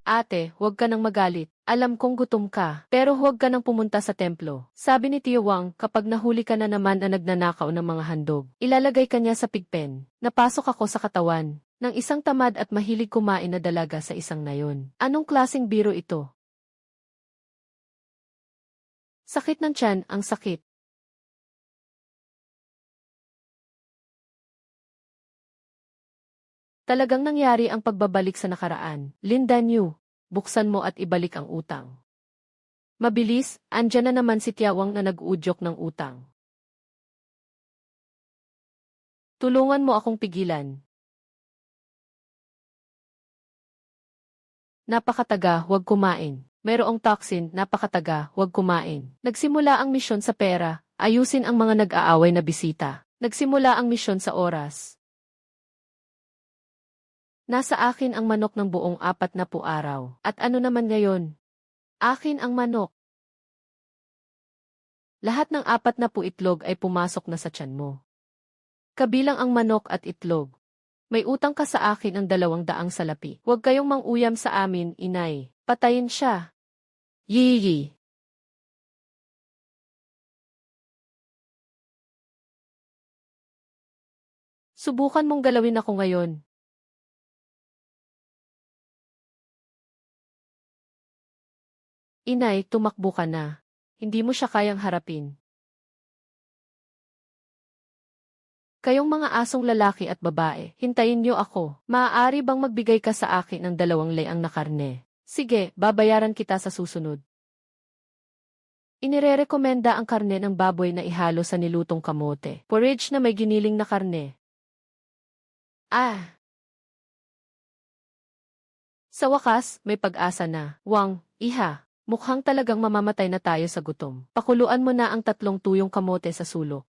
Ate, huwag ka nang magalit. Alam kong gutom ka, pero huwag ka nang pumunta sa templo. Sabi ni Tio Wang, kapag nahuli ka na naman na nagnanakaw ng mga handog, ilalagay ka niya sa pigpen. Napasok ako sa katawan ng isang tamad at mahilig kumain na dalaga sa isang nayon. Anong klaseng biro ito? Sakit ng tiyan, ang sakit. Talagang nangyari ang pagbabalik sa nakaraan. Linda New, buksan mo at ibalik ang utang. Mabilis, andyan na naman si Tiawang na nag-uudyok ng utang. Tulungan mo akong pigilan. Napakataga, huwag kumain. Mayroong toxin, napakataga, huwag kumain. Nagsimula ang misyon sa pera, ayusin ang mga nag-aaway na bisita. Nagsimula ang misyon sa oras. Nasa akin ang manok ng buong 40 araw. At ano naman ngayon? Akin ang manok. Lahat ng 40 itlog ay pumasok na sa tiyan mo. Kabilang ang manok at itlog. May utang ka sa akin ang 200 salapi. Huwag kayong manguyam sa amin, inay. Patayin siya. Yee. Subukan mong galawin ako ngayon. Inay, tumakbo ka na. Hindi mo siya kayang harapin. Kayong mga asong lalaki at babae, hintayin niyo ako. Maaari bang magbigay ka sa akin ng 2 layang na karne? Sige, babayaran kita sa susunod. Inirerekomenda ang karne ng baboy na ihalo sa nilutong kamote. Porridge na may giniling na karne. Ah! Sa wakas, may pag-asa na. Wang, iha, mukhang talagang mamamatay na tayo sa gutom. Pakuluan mo na ang 3 tuyong kamote sa sulok.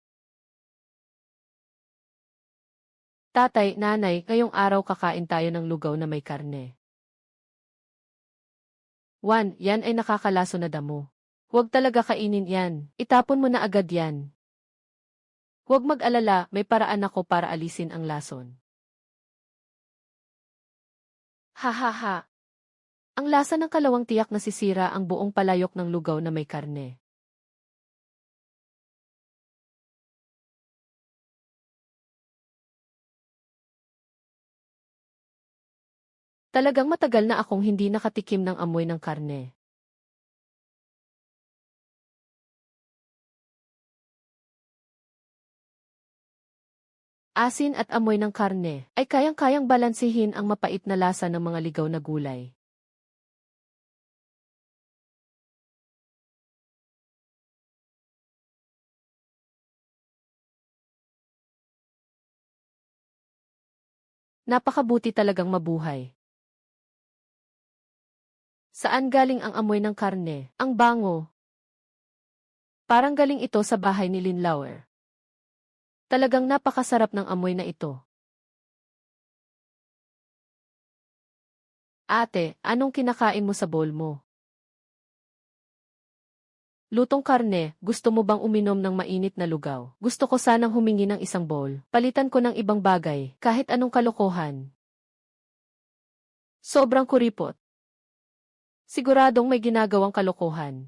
Tatay, nanay, ngayong araw kakain tayo ng lugaw na may karne. Juan, yan ay nakakalaso na damo. Huwag talaga kainin yan. Itapon mo na agad yan. Huwag mag-alala, may paraan ako para alisin ang lason. Ha ha ha. Ang lasa ng kalawang tiyak na sisira ang buong palayok ng lugaw na may karne. Talagang matagal na akong hindi nakatikim ng amoy ng karne. Asin at amoy ng karne ay kayang-kayang balansihin ang mapait na lasa ng mga ligaw na gulay. Napakabuti talagang mabuhay. Saan galing ang amoy ng karne? Ang bango. Parang galing ito sa bahay ni Lin Lauer. Talagang napakasarap ng amoy na ito. Ate, anong kinakain mo sa bowl mo? Lutong karne, gusto mo bang uminom ng mainit na lugaw? Gusto ko sanang humingi ng isang bowl. Palitan ko ng ibang bagay, kahit anong kalokohan. Sobrang kuripot. Siguradong may ginagawang kalokohan.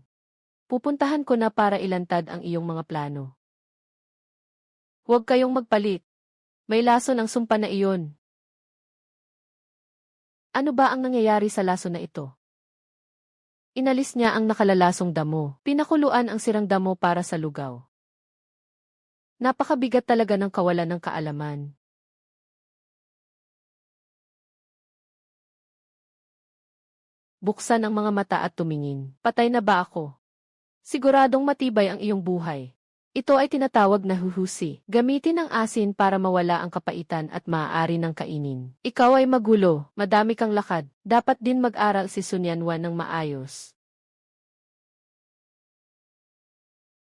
Pupuntahan ko na para ilantad ang iyong mga plano. Huwag kayong magpalit. May lason ang sumpa na iyon. Ano ba ang nangyayari sa lason na ito? Inalis niya ang nakalalasong damo. Pinakuluan ang sirang damo para sa lugaw. Napakabigat talaga ng kawalan ng kaalaman. Buksan ang mga mata at tumingin. Patay na ba ako? Siguradong matibay ang iyong buhay. Ito ay tinatawag na huhusi. Gamitin ang asin para mawala ang kapaitan at maaari ng kainin. Ikaw ay magulo, madami kang lakad. Dapat din mag-aral si Sun Yanwan ng maayos.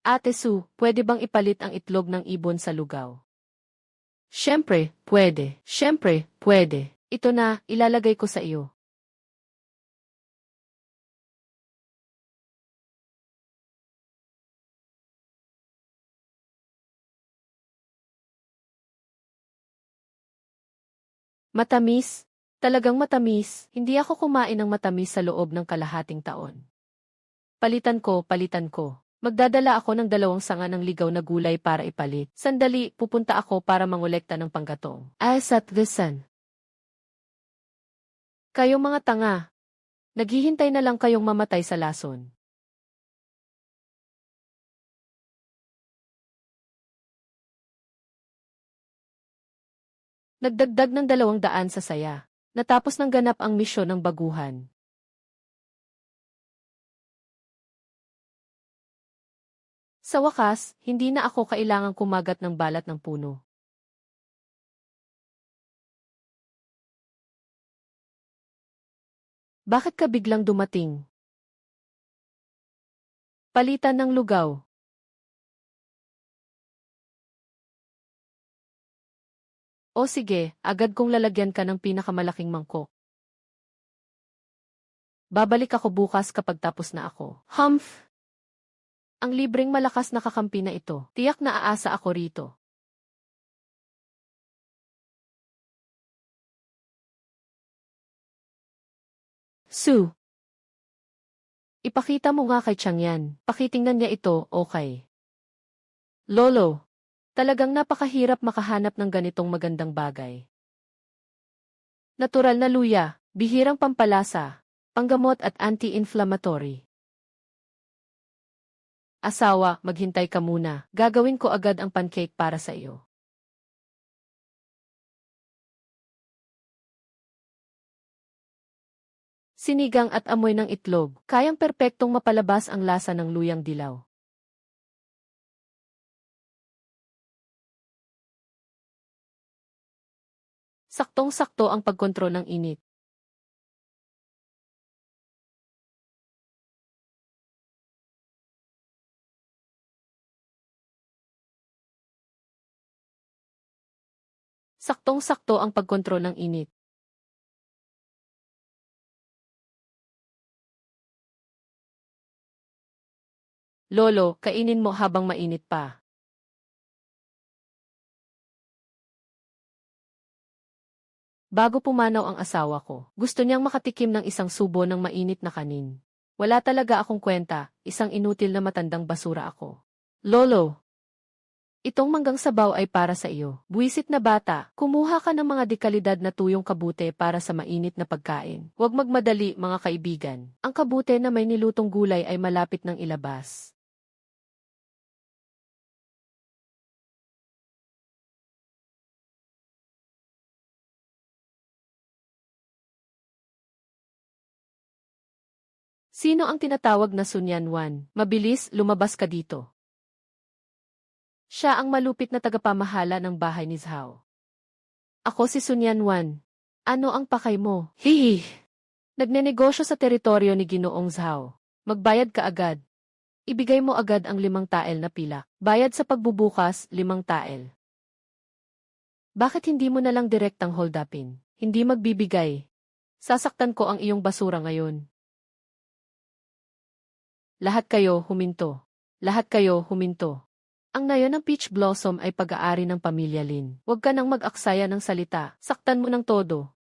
Ate Su, pwede bang ipalit ang itlog ng ibon sa lugaw? Siyempre, pwede. Siyempre, pwede. Ito na, ilalagay ko sa iyo. Matamis, Talagang matamis, hindi ako kumain ng matamis sa loob ng kalahating taon. Palitan ko, palitan ko. Magdadala ako ng 2 sanga ng ligaw na gulay para ipalit. Sandali, pupunta ako para mangolekta ng panggatong. Asat lisan. Kayong mga tanga. Naghihintay na lang kayong mamatay sa lason. Nagdagdag ng 200 sa saya. Natapos ng ganap ang misyon ng baguhan. Sa wakas, hindi na ako kailangang kumagat ng balat ng puno. Bakit ka biglang dumating? Palitan ng lugaw. O sige, agad kong lalagyan ka ng pinakamalaking mangkok. Babalik ako bukas kapag tapos na ako. Humph! Ang libreng malakas na kakampi na ito. Tiyak na aasa ako rito. Sue! Ipakita mo nga kay Chang yan. Pakitingnan niya ito, okay. Lolo! Talagang napakahirap makahanap ng ganitong magandang bagay. Natural na luya, bihirang pampalasa, panggamot at anti-inflammatory. Asawa, maghintay ka muna. Gagawin ko agad ang pancake para sa iyo. Sinigang at amoy ng itlog, kayang perpektong mapalabas ang lasa ng luyang dilaw. Saktong-sakto ang pagkontrol ng init. Saktong-sakto ang pagkontrol ng init. Lolo, kainin mo habang mainit pa. Bago pumanaw ang asawa ko, gusto niyang makatikim ng isang subo ng mainit na kanin. Wala talaga akong kwenta, isang inutil na matandang basura ako. Lolo, itong manggang sabaw ay para sa iyo. Buwisit na bata, kumuha ka ng mga dekalidad na tuyong kabute para sa mainit na pagkain. Huwag magmadali mga kaibigan. Ang kabute na may nilutong gulay ay malapit ng ilabas. Sino ang tinatawag na Sun Yanwan? Mabilis, lumabas ka dito. Siya ang malupit na tagapamahala ng bahay ni Zhao. Ako si Sun Yanwan. Ano ang pakay mo? Hihi! Nagnenegosyo sa teritoryo ni Ginoong Zhao. Magbayad ka agad. Ibigay mo agad ang 5 tael na pilak. Bayad sa pagbubukas, 5 tael. Bakit hindi mo na lang direktang hold upin? Hindi magbibigay. Sasaktan ko ang iyong basura ngayon. Lahat kayo huminto. Lahat kayo huminto. Ang nayon ng Peach Blossom ay pag-aari ng pamilya Lin. Huwag ka nang mag-aksaya ng salita. Saktan mo ng todo.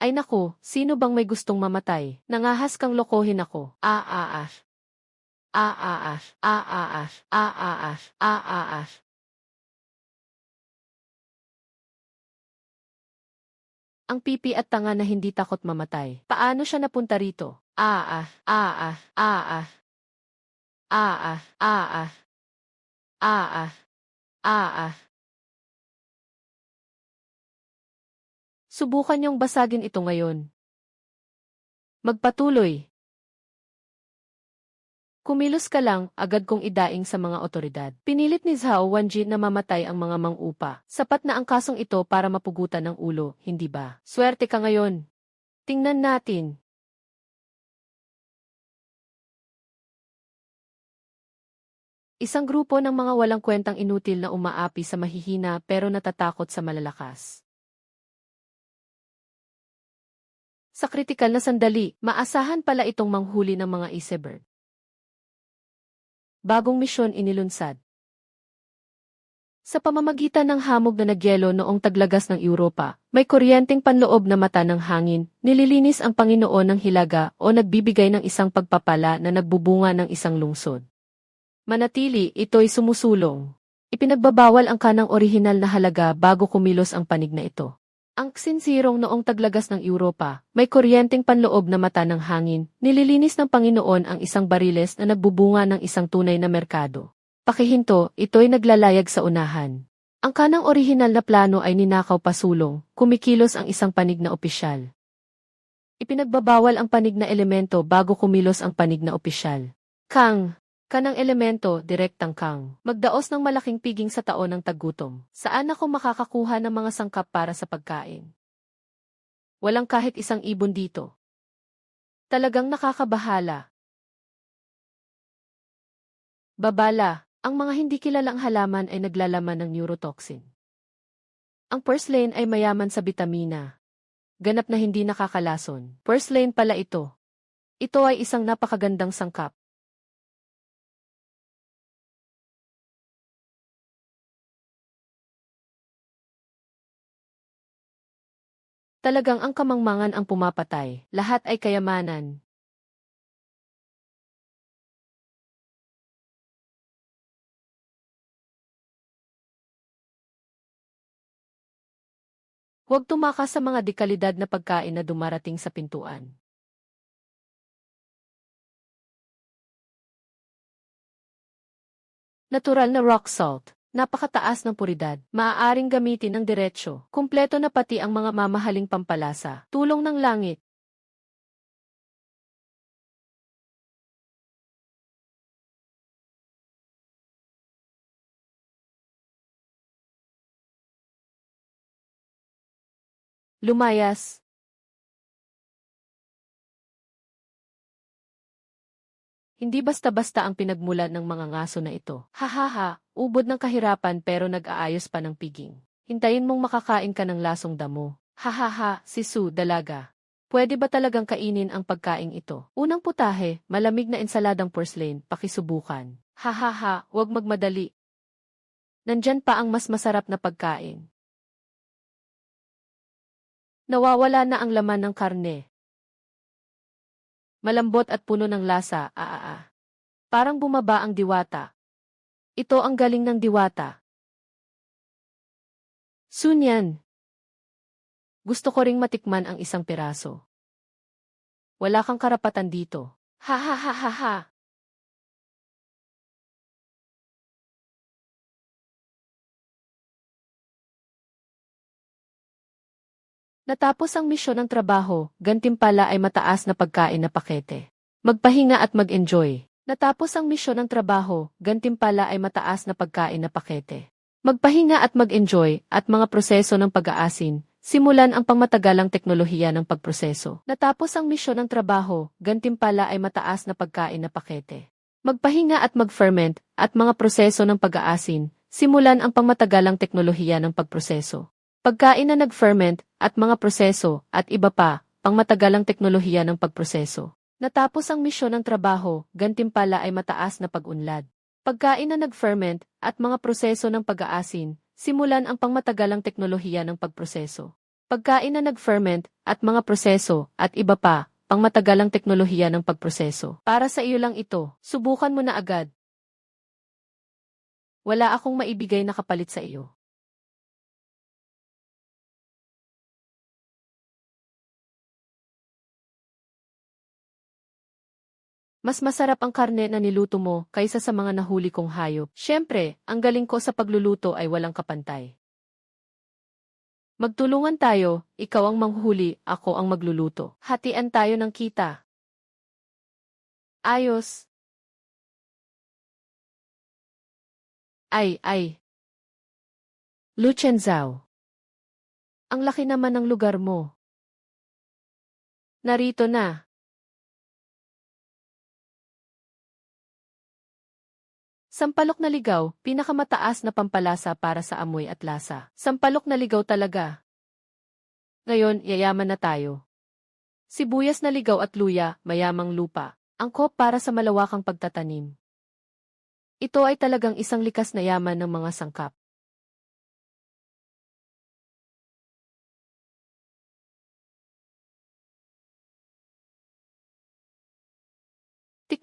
Ay naku, sino bang may gustong mamatay? Nangahas kang lokohin ako. Aaas. Aaas. Aaas. Aaas. Aaas. Ang pipi at tanga na hindi takot mamatay. Paano siya napunta rito? Aaas. Aaas. Aaas. Aaas. Aaas. Aaas. Aaas. Subukan niyong basagin ito ngayon. Magpatuloy. Kumilos ka lang, agad kong idaing sa mga otoridad. Pinilit ni Zhao Wanji na mamatay ang mga mang-upa. Sapat na ang kasong ito para mapugutan ng ulo, hindi ba? Swerte ka ngayon. Tingnan natin. Isang grupo ng mga walang kwentang inutil na umaapi sa mahihina pero natatakot sa malalakas. Sa kritikal na sandali, maasahan pala itong manghuli ng mga iceberg. Bagong misyon inilunsad. Sa pamamagitan ng hamog na nagyelo noong taglagas ng Europa, may kuryenteng panloob na mata ng hangin, nililinis ang Panginoon ng hilaga o nagbibigay ng isang pagpapala na nagbubunga ng isang lungsod. Manatili, ito'y sumusulong. Ipinagbabawal ang kanang orihinal na halaga bago kumilos ang panig na ito. Ang sinsirong noong taglagas ng Europa, may kuryenteng panloob na mata ng hangin, nililinis ng Panginoon ang isang bariles na nagbubunga ng isang tunay na merkado. Pakihinto, ito'y naglalayag sa unahan. Ang kanang orihinal na plano ay ninakaw pasulong, kumikilos ang isang panig na opisyal. Ipinagbabawal ang panig na elemento bago kumilos ang panig na opisyal. Kanang elemento, direktang magdaos ng malaking piging sa taon ng taggutom. Saan ako makakakuha ng mga sangkap para sa pagkain? Walang kahit isang ibon dito. Talagang nakakabahala. Babala. Ang mga hindi kilalang halaman ay naglalaman ng neurotoxin. Ang purslane ay mayaman sa bitamina. Ganap na hindi nakakalason. Purslane pala ito. Ito ay isang napakagandang sangkap. Talagang ang kamangmangan ang pumapatay. Lahat ay kayamanan. Huwag tumakas sa mga dekalidad na pagkain na dumarating sa pintuan. Natural na rock salt. Napakataas ng puridad. Maaaring gamitin ng diretsyo. Kumpleto na pati ang mga mamahaling pampalasa. Tulong ng langit. Lumayas. Hindi basta-basta ang pinagmulan ng mga ngaso na ito. Hahaha, ubod ng kahirapan pero nag-aayos pa ng piging. Hintayin mong makakain ka ng lasong damo. Hahaha, si Sue, dalaga. Pwede ba talagang kainin ang pagkaing ito? Unang putahe, malamig na ensaladang porcelain, pakisubukan. Hahaha, huwag magmadali. Nandyan pa ang mas masarap na pagkain. Nawawala na ang laman ng karne. Malambot at puno ng lasa, Parang bumaba ang diwata. Ito ang galing ng diwata. Sunyan. Gusto ko ring matikman ang isang piraso. Wala kang karapatan dito. Ha ha ha ha ha. Natapos ang misyon ng trabaho, gantimpala ay mataas na pagkain na pakete. Magpahinga at mag-enjoy. Natapos ang misyon ng trabaho, gantimpala ay mataas na pagkain na pakete. Magpahinga at mag-enjoy at mga proseso ng pag-aasin, simulan ang pangmatagalang teknolohiya ng pagproseso. Natapos ang misyon ng trabaho, gantimpala ay mataas na pagkain na pakete. Magpahinga at mag-ferment at mga proseso ng pag-aasin, simulan ang pangmatagalang teknolohiya ng pagproseso. Pagkain na nag-ferment at mga proseso at iba pa, pangmatagalang teknolohiya ng pagproseso. Natapos ang misyon ng trabaho, gantimpala ay mataas na pag-unlad. Pagkain na nag-ferment at mga proseso ng pag-aasin, simulan ang pangmatagalang teknolohiya ng pagproseso. Pagkain na nag-ferment at mga proseso at iba pa, pangmatagalang teknolohiya ng pagproseso. Para sa iyo lang ito, subukan mo na agad. Wala akong maibigay na kapalit sa iyo. Mas masarap ang karne na niluto mo kaysa sa mga nahuli kong hayop. Siyempre, ang galing ko sa pagluluto ay walang kapantay. Magtulungan tayo, ikaw ang manghuli, ako ang magluluto. Hatian tayo ng kita. Ayos. Ay. Luchenzao. Ang laki naman ng lugar mo. Narito na. Sampalok na ligaw, pinakamataas na pampalasa para sa amoy at lasa. Sampalok na ligaw talaga. Ngayon, yayaman na tayo. Sibuyas na ligaw at luya, mayamang lupa. Angkop para sa malawakang pagtatanim. Ito ay talagang isang likas na yaman ng mga sangkap.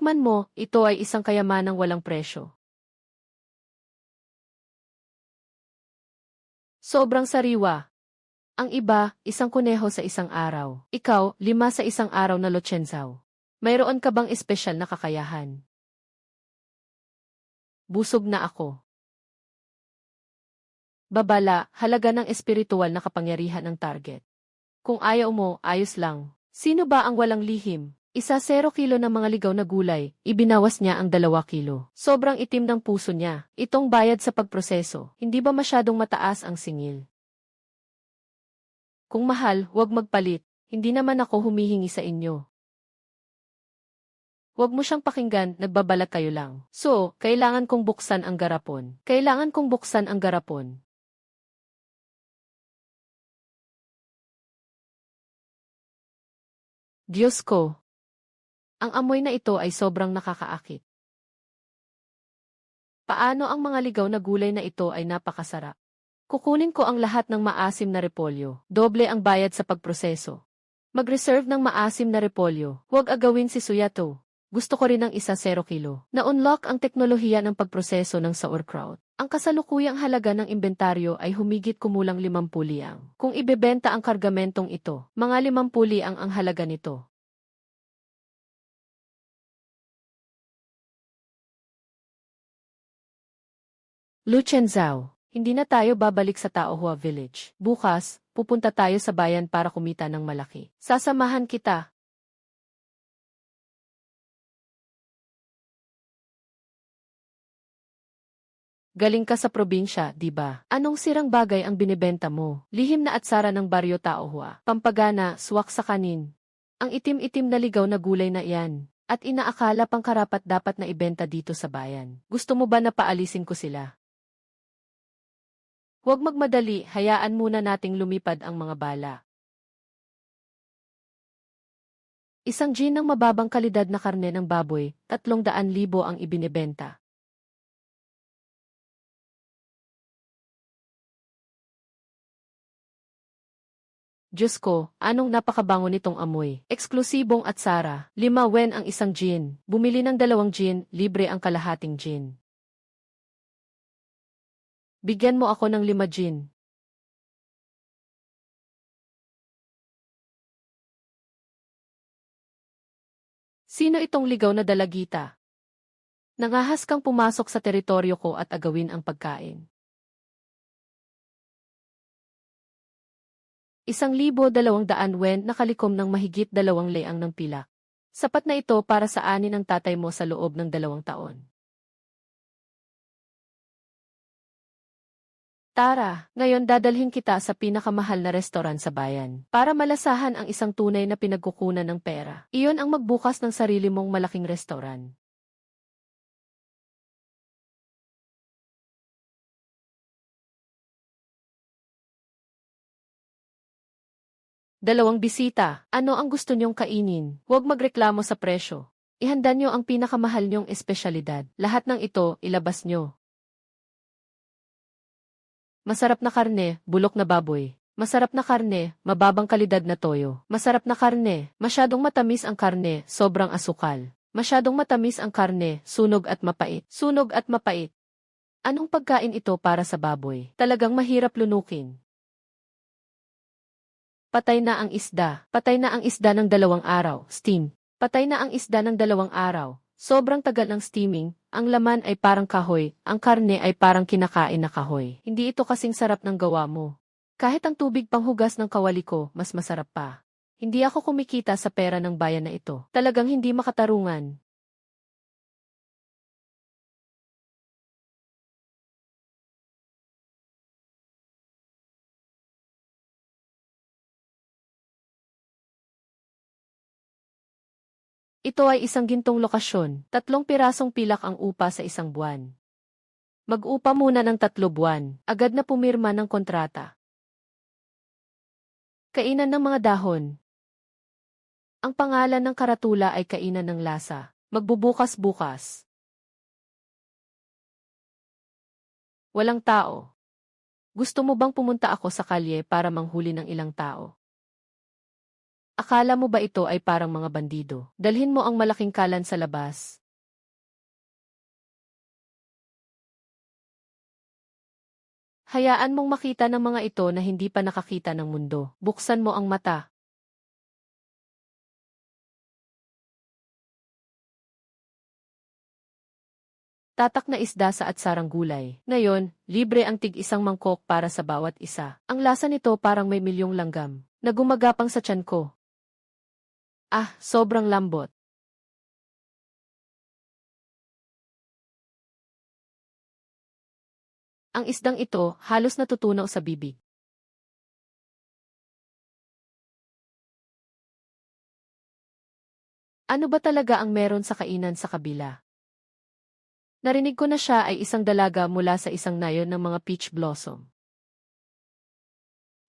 Tikman mo, ito ay isang kayamanang walang presyo. Sobrang sariwa. Ang iba, isang kuneho sa isang araw. Ikaw, 5 sa isang araw na lutsensaw. Mayroon ka bang espesyal na kakayahan? Busog na ako. Babala, halaga ng espiritual na kapangyarihan ng target. Kung ayaw mo, ayos lang. Sino ba ang walang lihim? 0 kilo ng mga ligaw na gulay, ibinawas niya ang 2 kilo. Sobrang itim ng puso niya. Itong bayad sa pagproseso, hindi ba masyadong mataas ang singil? Kung mahal, huwag magpalit. Hindi naman ako humihingi sa inyo. Huwag mo siyang pakinggan, nagbabalat kayo lang. So, kailangan kong buksan ang garapon. Kailangan kong buksan ang garapon. Diyos ko! Ang amoy na ito ay sobrang nakakaakit. Paano ang mga ligaw na gulay na ito ay napakasarap? Kukunin ko ang lahat ng maasim na repolyo. Doble ang bayad sa pagproseso. Mag-reserve ng maasim na repolyo. Huwag agawin si suyato. Gusto ko rin ng 0 kilo. Na-unlock ang teknolohiya ng pagproseso ng sauerkraut. Ang kasalukuyang halaga ng inventaryo ay humigit kumulang 50 liang. Kung ibebenta ang kargamentong ito, mga 50 liang ang halaga nito. Luchenzao, hindi na tayo babalik sa Taohua Village. Bukas, pupunta tayo sa bayan para kumita ng malaki. Sasamahan kita. Galing ka sa probinsya, di ba? Anong sirang bagay ang binibenta mo? Lihim na atsara ng baryo Taohua. Pampagana, swak sa kanin. Ang itim-itim na ligaw na gulay na iyan. At inaakala pang karapat dapat na ibenta dito sa bayan. Gusto mo ba na paalisin ko sila? Huwag magmadali, hayaan muna nating lumipad ang mga bala. Isang gin ng mababang kalidad na karne ng baboy, 300,000 ang ibinebenta. Diyos ko, anong napakabango nitong amoy. Eksklusibong atsara, 5 wen ang isang gin. Bumili ng 2 gin, libre ang kalahating gin. Bigyan mo ako ng 5 gin. Sino itong ligaw na dalagita? Nangahas kang pumasok sa teritoryo ko at agawin ang pagkain. 1,200 wen nakalikom ng mahigit 2 leang ng pilak. Sapat na ito para sa ani ng tatay mo sa loob ng 2 taon. Tara, ngayon dadalhin kita sa pinakamahal na restoran sa bayan para malasahan ang isang tunay na pinagkukunan ng pera. Iyon ang magbukas ng sarili mong malaking restoran. Dalawang bisita, ano ang gusto niyong kainin? Huwag magreklamo sa presyo. Ihanda niyo ang pinakamahal niyong espesyalidad. Lahat ng ito, ilabas niyo. Masarap na karne, bulok na baboy. Masarap na karne, mababang kalidad na toyo. Masarap na karne, masyadong matamis ang karne, sobrang asukal. Masyadong matamis ang karne, sunog at mapait. Sunog at mapait. Anong pagkain ito para sa baboy? Talagang mahirap lunukin. Patay na ang isda. Patay na ang isda ng 2 araw. Steam. Patay na ang isda ng 2 araw. Sobrang tagal ng steaming, ang laman ay parang kahoy, ang karne ay parang kinakain na kahoy. Hindi ito kasing sarap ng gawa mo. Kahit ang tubig panghugas ng kawali ko, mas masarap pa. Hindi ako kumikita sa pera ng bayan na ito. Talagang hindi makatarungan. Ito ay isang gintong lokasyon, 3 pirasong pilak ang upa sa isang buwan. Mag-upa muna ng 3 buwan, agad na pumirma ng kontrata. Kainan ng mga dahon. Ang pangalan ng karatula ay kainan ng lasa. Magbubukas-bukas. Walang tao. Gusto mo bang pumunta ako sa kalye para manghuli ng ilang tao? Akala mo ba ito ay parang mga bandido? Dalhin mo ang malaking kalan sa labas. Hayaan mong makita ng mga ito na hindi pa nakakita ng mundo. Buksan mo ang mata. Tatak na isda sa atsarang gulay. Ngayon, libre ang tig-isang mangkok para sa bawat isa. Ang lasa nito parang may milyong langgam na gumagapang sa tiyan ko. Ah, sobrang lambot. Ang isdang ito halos natutunaw sa bibig. Ano ba talaga ang meron sa kainan sa kabila? Narinig ko na siya ay isang dalaga mula sa isang nayon ng mga peach blossom.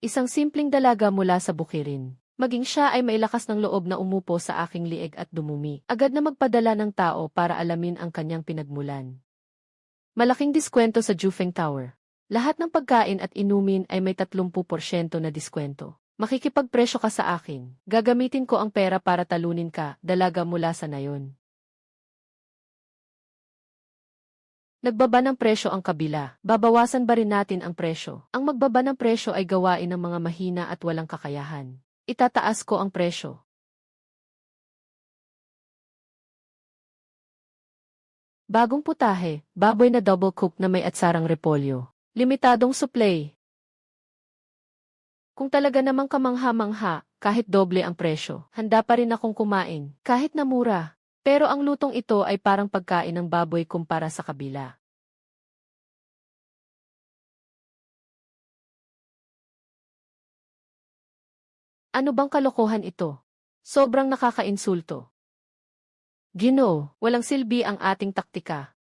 Isang simpleng dalaga mula sa bukirin. Maging siya ay may lakas ng loob na umupo sa aking lieg at dumumi. Agad na magpadala ng tao para alamin ang kanyang pinagmulan. Malaking diskwento sa Jufeng Tower. Lahat ng pagkain at inumin ay may 30% na diskwento. Makikipagpresyo ka sa akin. Gagamitin ko ang pera para talunin ka, dalaga mula sa nayon. Nagbaba ng presyo ang kabila. Babawasan ba rin natin ang presyo? Ang magbaba ng presyo ay gawain ng mga mahina at walang kakayahan. Itataas ko ang presyo. Bagong putahe, baboy na double cook na may atsarang repolyo. Limitadong supply. Kung talaga namang kamangha-mangha, kahit doble ang presyo, handa pa rin akong kumain, kahit na mura. Pero ang lutong ito ay parang pagkain ng baboy kumpara sa kabila. Ano bang kalokohan ito? Sobrang nakakainsulto. Ginoo, walang silbi ang ating taktika.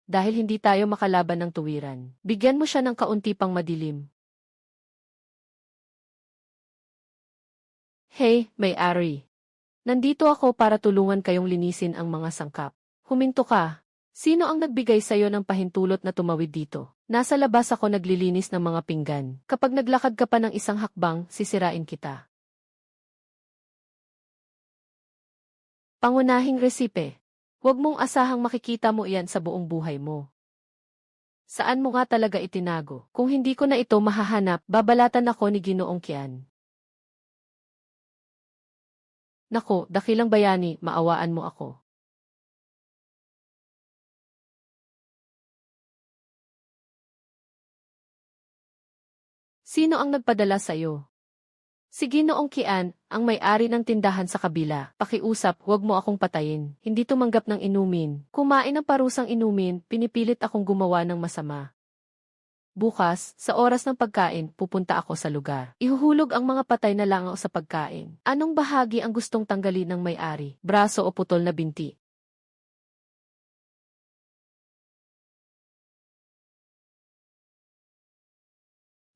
Dahil hindi tayo makalaban ng tuwiran, bigyan mo siya ng kaunti pang madilim. Hey, may-ari. Nandito ako para tulungan kayong linisin ang mga sangkap. Huminto ka. Sino ang nagbigay sa'yo ng pahintulot na tumawid dito? Nasa labas ako naglilinis ng mga pinggan. Kapag naglakad ka pa ng isang hakbang, sisirain kita. Pangunahing resipe. Huwag mong asahang makikita mo iyan sa buong buhay mo. Saan mo nga talaga itinago? Kung hindi ko na ito mahahanap, babalatan ako ni Ginoong Kian. Nako, dakilang bayani, maawaan mo ako. Sino ang nagpadala sa'yo? Si Ginoong Kian, ang may-ari ng tindahan sa kabila. Pakiusap, huwag mo akong patayin. Hindi tumanggap ng inumin. Kumain ng parusang inumin, pinipilit akong gumawa ng masama. Bukas, sa oras ng pagkain, pupunta ako sa lugar. Ihuhulog ang mga patay na langaw sa pagkain. Anong bahagi ang gustong tanggalin ng may-ari? Braso o putol na binti?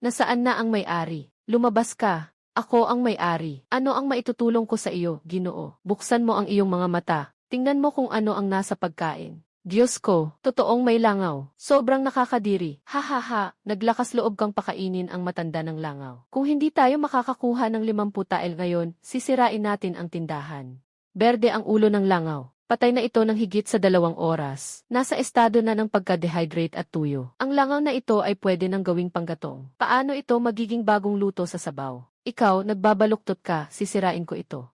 Nasaan na ang may-ari? Lumabas ka. Ako ang may-ari. Ano ang maitutulong ko sa iyo, Ginoo? Buksan mo ang iyong mga mata. Tingnan mo kung ano ang nasa pagkain. Diyos ko, totoong may langaw. Sobrang nakakadiri. Ha ha ha, naglakas loob kang pakainin ang matanda ng langaw. Kung hindi tayo makakakuha ng 50 tael ngayon, sisirain natin ang tindahan. Berde ang ulo ng langaw. Patay na ito ng higit sa 2 oras. Nasa estado na ng pagka-dehydrate at tuyo. Ang langaw na ito ay pwede nang gawing panggatong. Paano ito magiging bagong luto sa sabaw? Ikaw, nagbabaluktot ka, sisirain ko ito.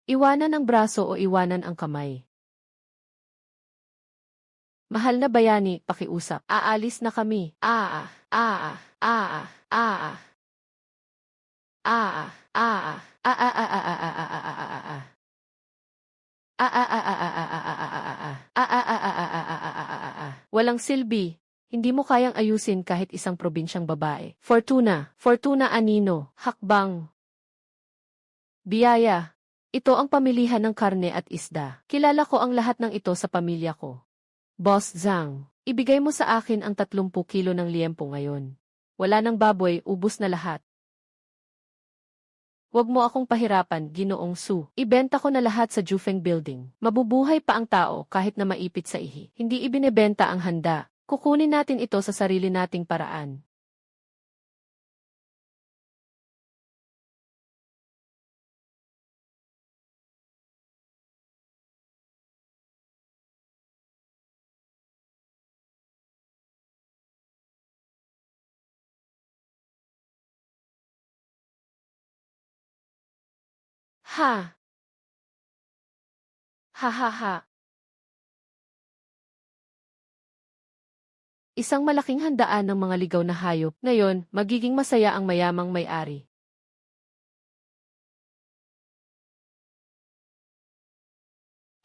Iwanan ang braso o iwanan ang kamay. Mahal na bayani, pakiusap. Aalis na kami. Ah, ah, ah, ah, ah, ah, ah, walang silbi. Hindi mo kayang ayusin kahit isang probinsyang babae. Fortuna, Fortuna Anino, hakbang. Biyaya. Ito ang pamilihan ng karne at isda. Kilala ko ang lahat ng ito sa pamilya ko. Boss Zhang, ibigay mo sa akin ang 30 kilo ng liempo ngayon. Wala nang baboy, ubus na lahat. Huwag mo akong pahirapan, Ginoong Su. Ibenta ko na lahat sa Jufeng Building. Mabubuhay pa ang tao kahit na maipit sa ihi. Hindi ibinebenta ang handa. Kukunin natin ito sa sarili nating paraan. Ha! Ha ha ha! Isang malaking handaan ng mga ligaw na hayop. Ngayon, magiging masaya ang mayamang may-ari.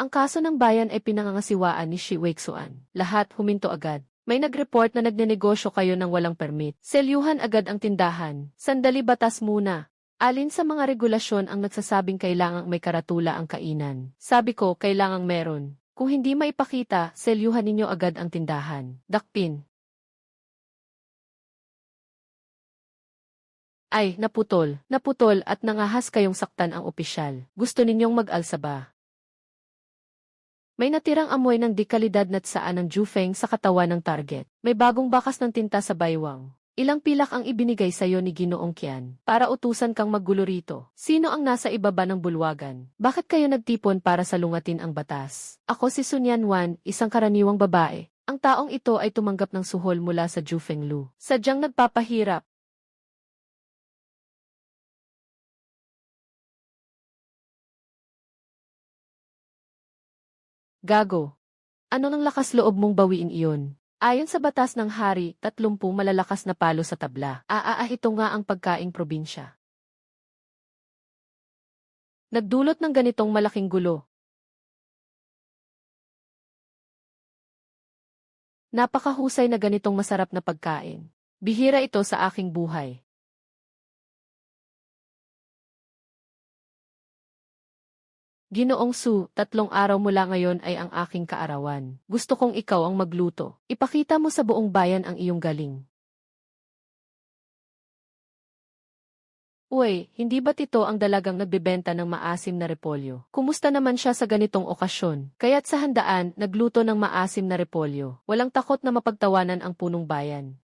Ang kaso ng bayan ay pinangangasiwaan ni Shi Weixuan. Lahat huminto agad. May nag-report na nagnenegosyo kayo ng walang permit. Selyuhan agad ang tindahan. Sandali, batas muna. Alin sa mga regulasyon ang nagsasabing kailangang may karatula ang kainan? Sabi ko, kailangang meron. Kung hindi maipakita, selyuhan ninyo agad ang tindahan. Dakpin. Ay, naputol. Naputol at nangahas kayong saktan ang opisyal. Gusto ninyong mag-alsa ba? May natirang amoy ng dekalidad na tsaan ng Jufeng sa katawan ng target. May bagong bakas ng tinta sa baywang. Ilang pilak ang ibinigay sa'yo ni Ginoong Qian para utusan kang maggulo rito. Sino ang nasa ibaba ng bulwagan? Bakit kayo nagtipon para salungatin ang batas? Ako si Sun Yanwan, isang karaniwang babae. Ang taong ito ay tumanggap ng suhol mula sa Jufeng Lu. Sadyang nagpapahirap. Gago. Ano ng lakas loob mong bawiin iyon? Ayon sa batas ng hari, 30 malalakas na palo sa tabla. Ito nga ang pagkaing probinsya. Nagdulot ng ganitong malaking gulo. Napakahusay na ganitong masarap na pagkain. Bihira ito sa aking buhay. Ginoong Su, 3 araw mula ngayon ay ang aking kaarawan. Gusto kong ikaw ang magluto. Ipakita mo sa buong bayan ang iyong galing. Uy, hindi ba't ito ang dalagang nagbebenta ng maasim na repolyo? Kumusta naman siya sa ganitong okasyon? Kaya't sa handaan, nagluto ng maasim na repolyo. Walang takot na mapagtawanan ang punong bayan.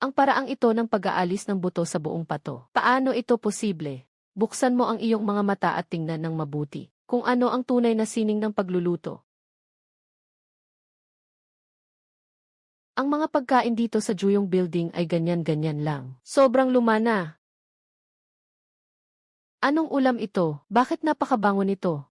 Ang paraang ito ng pag-aalis ng buto sa buong pato. Paano ito posible? Buksan mo ang iyong mga mata at tingnan ng mabuti kung ano ang tunay na sining ng pagluluto. Ang mga pagkain dito sa Juyong Building ay ganyan-ganyan lang. Sobrang luma na. Anong ulam ito? Bakit napakabango nito?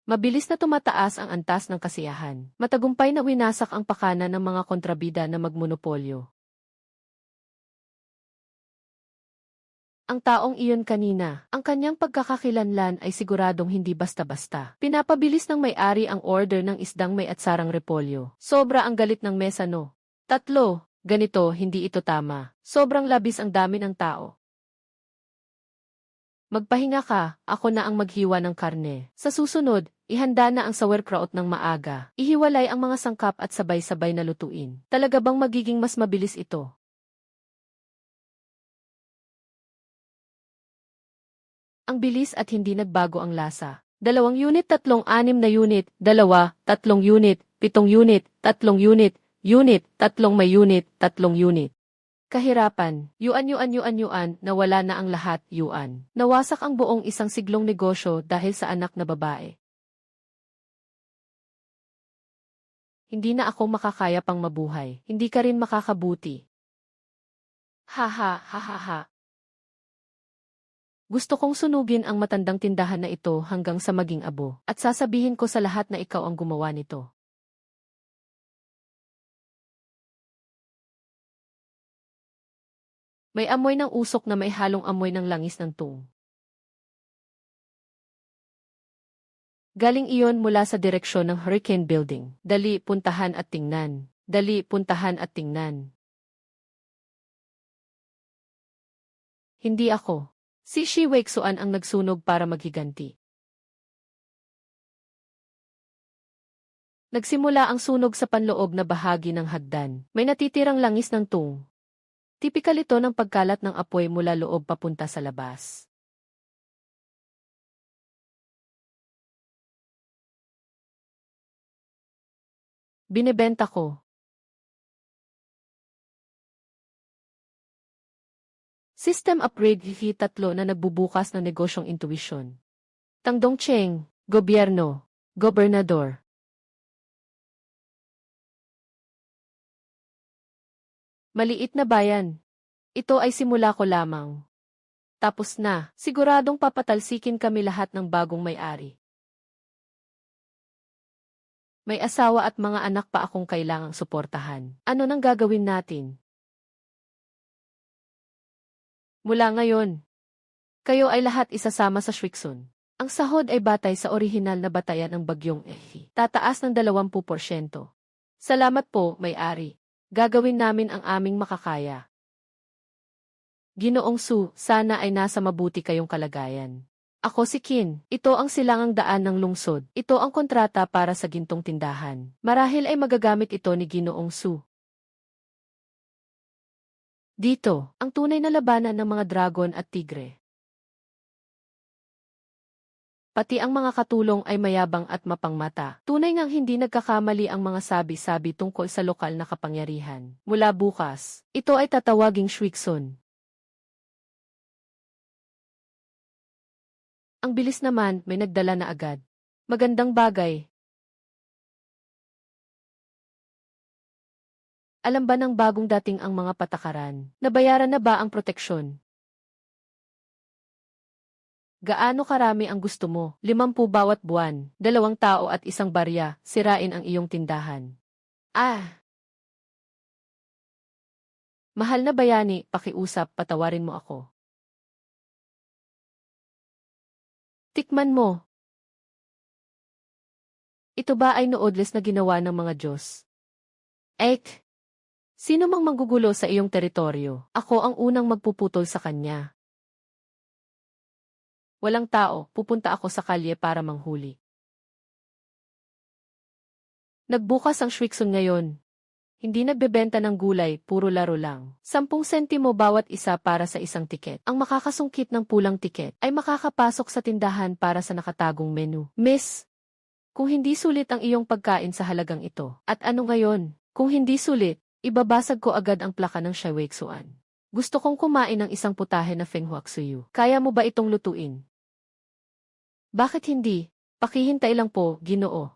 Mabilis na tumataas ang antas ng kasiyahan. Matagumpay na winasak ang pakana ng mga kontrabida na magmonopolyo. Ang taong iyon kanina, ang kanyang pagkakakilanlan ay siguradong hindi basta-basta. Pinapabilis ng may-ari ang order ng isdang may atsarang repolyo. Sobra ang galit ng mesa, no? 3, ganito, hindi ito tama. Sobrang labis ang dami ng tao. Magpahinga ka, ako na ang maghiwa ng karne. Sa susunod, ihanda na ang sauerkraut ng maaga. Ihiwalay ang mga sangkap at sabay-sabay na lutuin. Talaga bang magiging mas mabilis ito? Ang bilis at hindi nagbago ang lasa. 2 unit, 3, 6 na unit, 2, 3 unit, 7 unit, 3 unit, unit, 3 may unit, 3 unit. Kahirapan, yuan, nawala na ang lahat, yuan. Nawasak ang buong isang siglong negosyo dahil sa anak na babae. Hindi na ako makakaya pang mabuhay, hindi ka rin makakabuti. Ha ha ha ha ha. Gusto kong sunugin ang matandang tindahan na ito hanggang sa maging abo, at sasabihin ko sa lahat na ikaw ang gumawa nito. May amoy ng usok na may halong amoy ng langis ng tung. Galing iyon mula sa direksyon ng Hurricane Building. Dali, puntahan at tingnan. Dali, puntahan at tingnan. Hindi ako. Si Shi Weixuan ang nagsunog para maghiganti. Nagsimula ang sunog sa panloob na bahagi ng hagdan. May natitirang langis ng tung. Tipikal ito ng pagkalat ng apoy mula loob papunta sa labas. Binebenta ko. System upgrade hihi 3 na nagbubukas ng negosyong intuition. Tangdong Cheng, Gobyerno, Gobernador. Maliit na bayan. Ito ay simula ko lamang. Tapos na, siguradong papatalsikin kami lahat ng bagong may-ari. May asawa at mga anak pa akong kailangang suportahan. Ano nang gagawin natin? Mula ngayon, kayo ay lahat isasama sa Shriksun. Ang sahod ay batay sa orihinal na batayan ng bagyong Ehi. Tataas ng 20%. Salamat po, may-ari. Gagawin namin ang aming makakaya. Ginoong Su, sana ay nasa mabuti kayong kalagayan. Ako si Qin. Ito ang silangang daan ng lungsod. Ito ang kontrata para sa gintong tindahan. Marahil ay magagamit ito ni Ginoong Su. Dito, ang tunay na labanan ng mga dragon at tigre. Pati ang mga katulong ay mayabang at mapangmata. Tunay ngang hindi nagkakamali ang mga sabi-sabi tungkol sa lokal na kapangyarihan. Mula bukas, ito ay tatawaging Shriksun. Ang bilis naman, may nagdala na agad. Magandang bagay. Alam ba ng bagong dating ang mga patakaran? Nabayaran na ba ang proteksyon? Gaano karami ang gusto mo? 50 bawat buwan, 2 tao at 1 barya, sirain ang iyong tindahan. Mahal na bayani, pakiusap, patawarin mo ako. Tikman mo. Ito ba ay noodles na ginawa ng mga Diyos? Sino mang manggugulo sa iyong teritoryo, ako ang unang magpuputol sa kanya. Walang tao, pupunta ako sa kalye para manghuli. Nagbukas ang Shriksun ngayon. Hindi nagbebenta ng gulay, puro laro lang. 10 sentimo bawat isa para sa isang tiket. Ang makakasungkit ng pulang tiket ay makakapasok sa tindahan para sa nakatagong menu. Miss, kung hindi sulit ang iyong pagkain sa halagang ito, at ano ngayon? Kung hindi sulit, ibabasag ko agad ang plaka ng Shaweksuan. Gusto kong kumain ng isang putahe na Fenghuaksuyu. Kaya mo ba itong lutuin? Bakit hindi? Pakihintay lang po, Ginoo.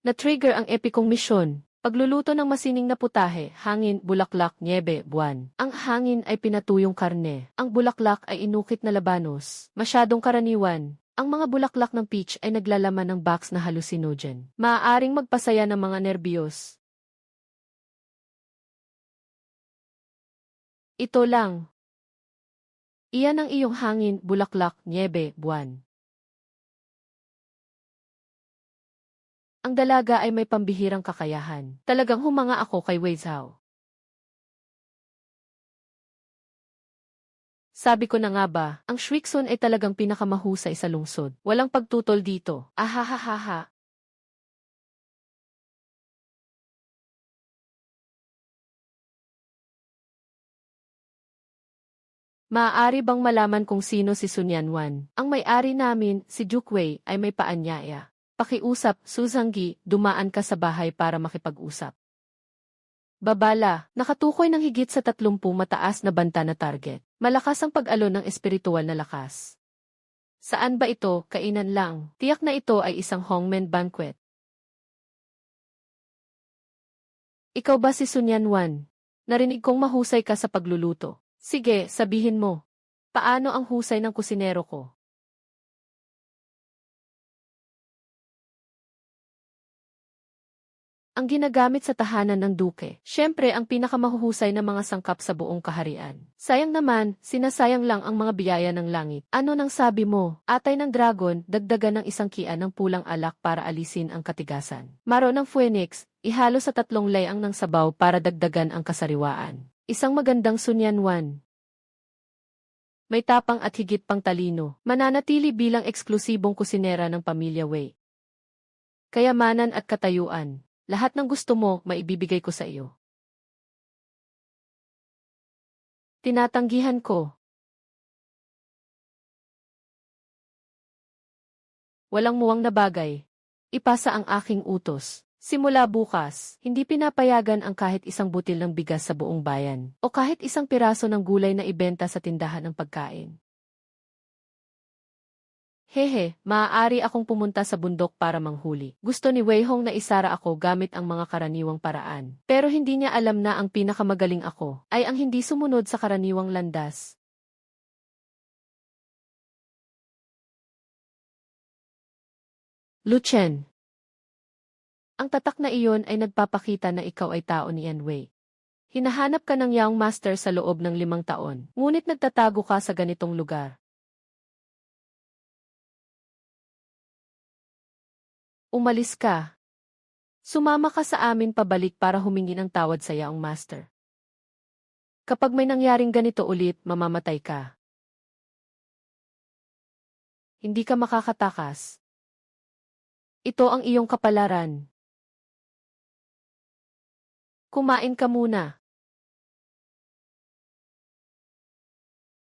Na-trigger ang epikong misyon. Pagluluto ng masining na putahe, hangin, bulaklak, niebe, buwan. Ang hangin ay pinatuyong karne. Ang bulaklak ay inukit na labanos. Masyadong karaniwan. Ang mga bulaklak ng peach ay naglalaman ng box na hallucinogen. Maaaring magpasaya ng mga nerbiyos. Ito lang. Iyan ang iyong hangin, bulaklak, niebe, buwan. Ang dalaga ay may pambihirang kakayahan. Talagang humanga ako kay Wei Zhao. Sabi ko na nga ba, ang Shriksun ay talagang pinakamahusay sa lungsod. Walang pagtutol dito. Ahahaha. Maaari bang malaman kung sino si Sun Yanwan? Ang may-ari namin, si Jukwei, ay may paanyaya. Pakiusap, Suzanggi, dumaan ka sa bahay para makipag-usap. Babala, nakatukoy ng higit sa 30 mataas na banta na target. Malakas ang pag-alon ng espiritual na lakas. Saan ba ito? Kainan lang. Tiyak na ito ay isang hongmen banquet. Ikaw ba si Sun Yanwan? Narinig kong mahusay ka sa pagluluto. Sige, sabihin mo. Paano ang husay ng kusinero ko? Ang ginagamit sa tahanan ng duke. Siyempre ang pinakamahuhusay na mga sangkap sa buong kaharian. Sayang naman, sinasayang lang ang mga biyaya ng langit. Ano nang sabi mo? Atay ng dragon, dagdagan ng 1 kian ng pulang alak para alisin ang katigasan. Maro ng phoenix, ihalo sa 3 layang ng sabaw para dagdagan ang kasariwaan. Isang magandang Sun Yanwan. May tapang at higit pang talino. Mananatili bilang eksklusibong kusinera ng pamilya Wei. Kayamanan at katayuan. Lahat ng gusto mo, maibibigay ko sa iyo. Tinatanggihan ko. Walang muwang na bagay. Ipasa ang aking utos. Simula bukas, hindi pinapayagan ang kahit isang butil ng bigas sa buong bayan, o kahit isang piraso ng gulay na ibenta sa tindahan ng pagkain. Hehe, maaari akong pumunta sa bundok para manghuli. Gusto ni Wei Hong na isara ako gamit ang mga karaniwang paraan. Pero hindi niya alam na ang pinakamagaling ako ay ang hindi sumunod sa karaniwang landas. Lu Chen. Ang tatak na iyon ay nagpapakita na ikaw ay tao ni Yan Wei. Hinahanap ka ng Young Master sa loob ng 5 taon, ngunit nagtatago ka sa ganitong lugar. Umalis ka. Sumama ka sa amin pabalik para humingi ng tawad sa Young Master. Kapag may nangyaring ganito ulit, mamamatay ka. Hindi ka makakatakas. Ito ang iyong kapalaran. Kumain ka muna.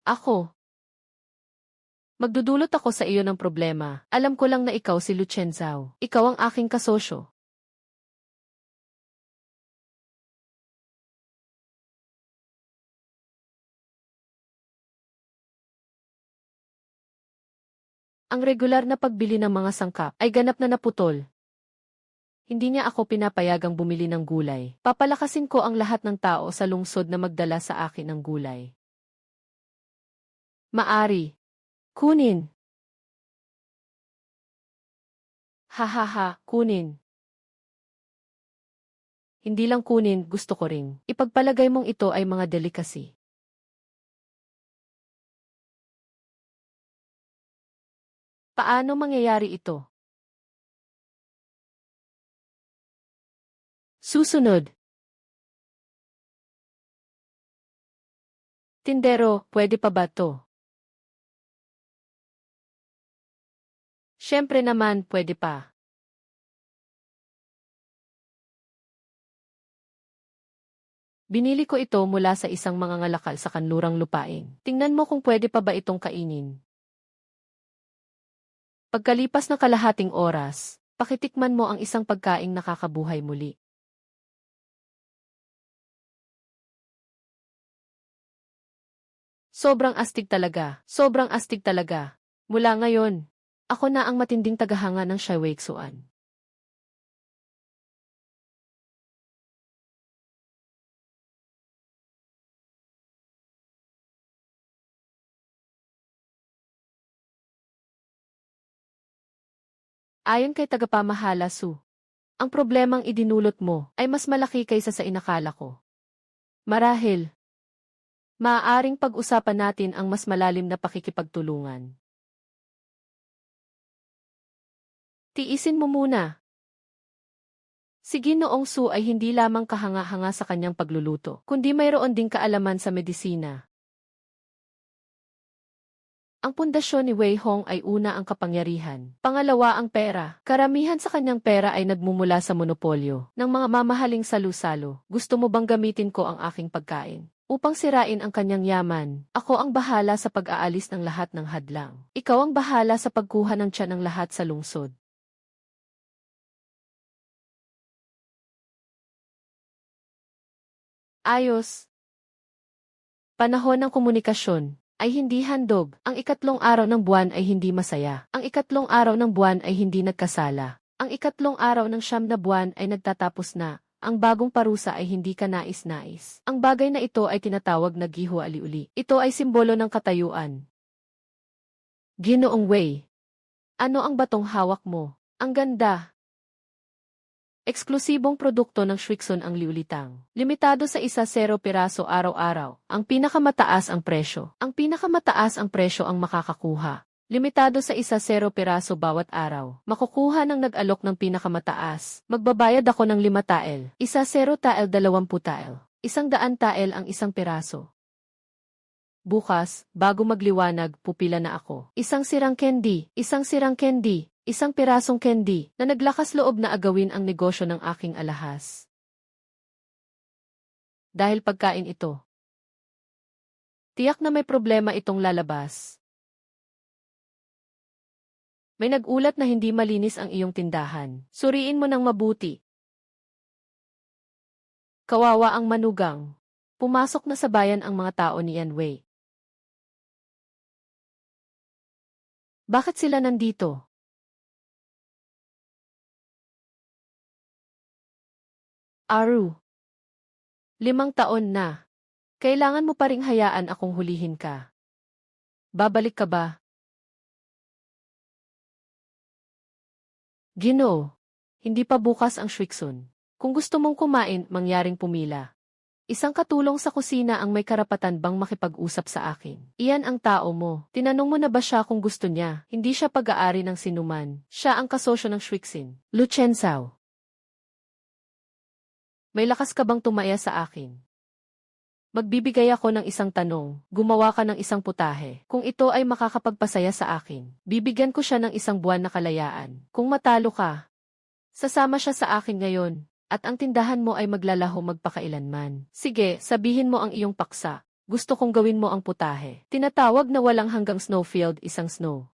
Ako. Magdudulot ako sa iyo ng problema. Alam ko lang na ikaw si Lu Chenzhao. Ikaw ang aking kasosyo. Ang regular na pagbili ng mga sangkap ay ganap na naputol. Hindi niya ako pinapayagang bumili ng gulay. Papalakasin ko ang lahat ng tao sa lungsod na magdala sa akin ng gulay. Maari. Kunin. Hahaha, kunin. Hindi lang kunin, gusto ko ring. Ipagpalagay mong ito ay mga delicacy. Paano mangyayari ito? Susunod. Tindero, pwede pa ba to? Siyempre naman, pwede pa. Binili ko ito mula sa isang mangangalakal sa kanlurang lupain. Tingnan mo kung pwede pa ba itong kainin. Pagkalipas ng kalahating oras, pakitikman mo ang isang pagkaing nakakabuhay muli. Sobrang astig talaga. Sobrang astig talaga. Mula ngayon, ako na ang matinding tagahanga ng Shaiweixuan. Ayon kay tagapamahala Su, ang problemang idinulot mo ay mas malaki kaysa sa inakala ko. Marahil, maaaring pag-usapan natin ang mas malalim na pakikipagtulungan. Tiisin mo muna. Si Ginoong Su ay hindi lamang kahanga-hanga sa kanyang pagluluto, kundi mayroon ding kaalaman sa medisina. Ang pundasyon ni Wei Hong ay una ang kapangyarihan, pangalawa ang pera. Karamihan sa kanyang pera ay nagmumula sa monopolyo ng mga mamahaling salu-salo. Gusto mo bang gamitin ko ang aking pagkain upang sirain ang kanyang yaman? Ako ang bahala sa pag-aalis ng lahat ng hadlang. Ikaw ang bahala sa pagkuha ng tiyan ng lahat sa lungsod. Ayos. Panahon ng komunikasyon ay hindi handog. Ang 3 araw ng buwan ay hindi masaya. Ang 3 araw ng buwan ay hindi nagkasala. Ang 3 araw ng 9 na buwan ay nagtatapos na. Ang bagong parusa ay hindi ka nais-nais. Ang bagay na ito ay tinatawag na giho aliuli. Ito ay simbolo ng katayuan. Ginoong Wei. Ano ang batong hawak mo? Ang ganda. Eksklusibong produkto ng Shuixun ang liulitang. Limitado sa 0 piraso araw-araw. Ang pinakamataas ang presyo. Ang pinakamataas ang presyo ang makakakuha. Limitado sa 0 piraso bawat araw. Makukuha ng nag-alok ng pinakamataas. Magbabayad ako ng 5 tael. 0 tael 20 tael. 100 tael ang 1 piraso. Bukas, bago magliwanag, pupila na ako. Isang sirang candy. 1 pirasong candy na naglakas loob na agawin ang negosyo ng aking alahas. Dahil pagkain ito. Tiyak na may problema itong lalabas. May nagulat na hindi malinis ang iyong tindahan. Suriin mo ng mabuti. Kawawa ang manugang. Pumasok na sa bayan ang mga tao ni Yan Wei. Bakit sila nandito? Aru, 5 taon na. Kailangan mo pa ring hayaan akong hulihin ka. Babalik ka ba? Ginoo. Hindi pa bukas ang Shwiksun. Kung gusto mong kumain, mangyaring pumila. Isang katulong sa kusina ang may karapatan bang makipag-usap sa akin. Iyan ang tao mo. Tinanong mo na ba siya kung gusto niya? Hindi siya pag-aari ng sinuman. Siya ang kasosyo ng Shwiksin. Luchensao. May lakas ka bang tumaya sa akin? Magbibigay ako ng isang tanong, gumawa ka ng isang putahe. Kung ito ay makakapagpasaya sa akin, bibigyan ko siya ng 1 buwan na kalayaan. Kung matalo ka, sasama siya sa akin ngayon, at ang tindahan mo ay maglalaho magpakailanman. Sige, sabihin mo ang iyong paksa. Gusto kong gawin mo ang putahe. Tinatawag na walang hanggang snowfield, isang snow.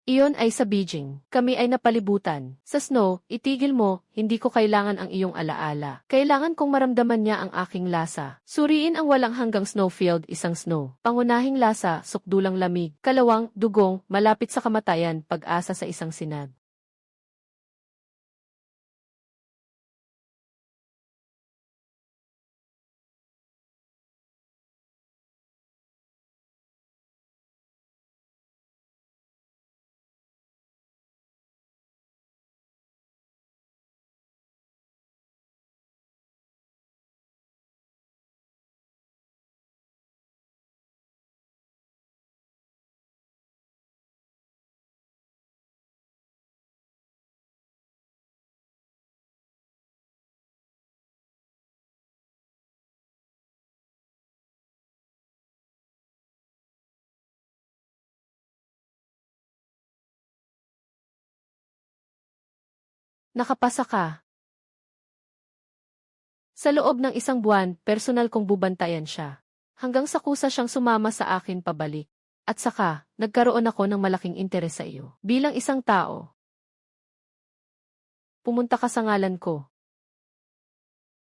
Iyon ay sa Beijing. Kami ay napalibutan. Sa snow, itigil mo, hindi ko kailangan ang iyong alaala. Kailangan kong maramdaman niya ang aking lasa. Suriin ang walang hanggang snowfield, isang snow. Pangunahing lasa, sukdulang lamig. Kalawang, dugong, malapit sa kamatayan, pag-asa sa isang sinag. Nakapasa ka. Sa loob ng 1 buwan, personal kong bubantayan siya. Hanggang sa kusa siyang sumama sa akin pabalik. At saka, nagkaroon ako ng malaking interes sa iyo. Bilang isang tao, pumunta ka sa ngalan ko.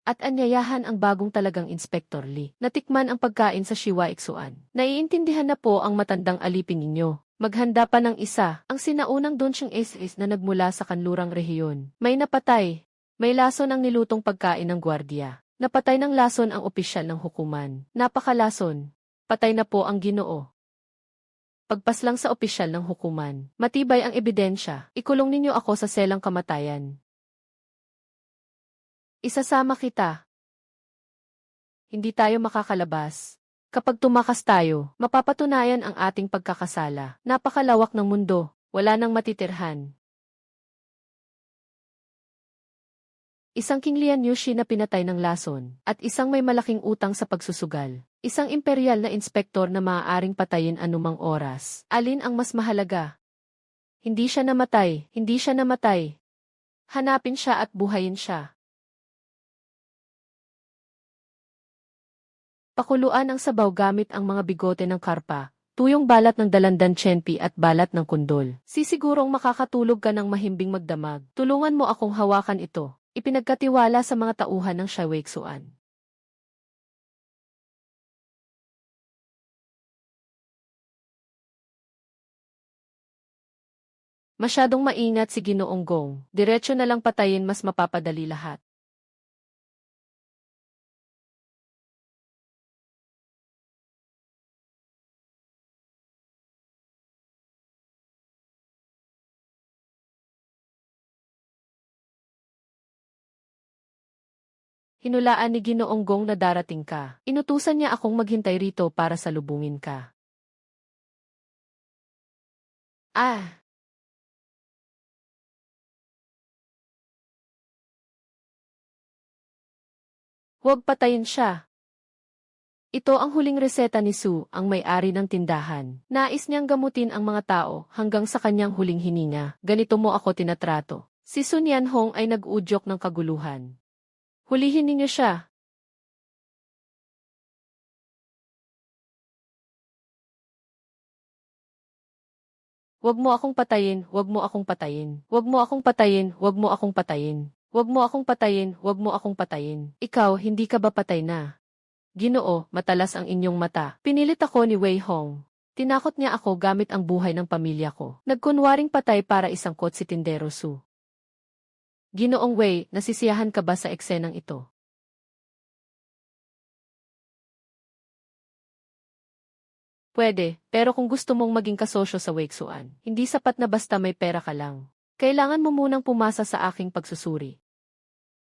At anyayahan ang bagong talagang Inspector Lee. Natikman ang pagkain sa Shiwa Iksuan. Naiintindihan na po ang matandang alipin ninyo. Maghanda pa ng isa, ang sinaunang Donsyang SS na nagmula sa kanlurang rehiyon. May napatay. May lason ang nilutong pagkain ng gwardiya. Napatay ng lason ang opisyal ng hukuman. Napakalason. Patay na po ang Ginoo. Pagpaslang sa opisyal ng hukuman. Matibay ang ebidensya. Ikulong ninyo ako sa selang kamatayan. Isasama kita. Hindi tayo makakalabas. Kapag tumakas tayo, mapapatunayan ang ating pagkakasala. Napakalawak ng mundo, wala nang matitirhan. Isang King Lian Yushi na pinatay ng lason, at isang may malaking utang sa pagsusugal. Isang imperial na inspektor na maaaring patayin anumang oras. Alin ang mas mahalaga? Hindi siya namatay, hindi siya namatay. Hanapin siya at buhayin siya. Pakuluan ang sabaw gamit ang mga bigote ng karpa, tuyong balat ng dalandan tsenpi at balat ng kundol. Sisigurong makakatulog ka ng mahimbing magdamag. Tulungan mo akong hawakan ito. Ipinagkatiwala sa mga tauhan ng Shaweksuan. Masyadong maingat si Ginoong Gong. Diretso na lang patayin, mas mapapadali lahat. Hinulaan ni Ginoong Gong na darating ka. Inutusan niya akong maghintay rito para salubungin ka. Ah! Huwag patayin siya. Ito ang huling reseta ni Su, ang may-ari ng tindahan. Nais niyang gamutin ang mga tao hanggang sa kanyang huling hininga. Ganito mo ako tinatrato. Si Sun Yanhong ay nag-udyok ng kaguluhan. Hulihin ninyo siya. Huwag mo akong patayin, huwag mo akong patayin. Huwag mo akong patayin, huwag mo akong patayin. Huwag mo akong patayin, huwag mo akong patayin. Ikaw, hindi ka ba patay na? Ginoo, matalas ang inyong mata. Pinilit ako ni Wei Hong. Tinakot niya ako gamit ang buhay ng pamilya ko. Nagkunwaring patay para isangkot si Tindero Su. Ginoong Wei, nasisiyahan ka ba sa eksenang ito? Pwede, pero kung gusto mong maging kasosyo sa Weixuan, hindi sapat na basta may pera ka lang. Kailangan mo munang pumasa sa aking pagsusuri.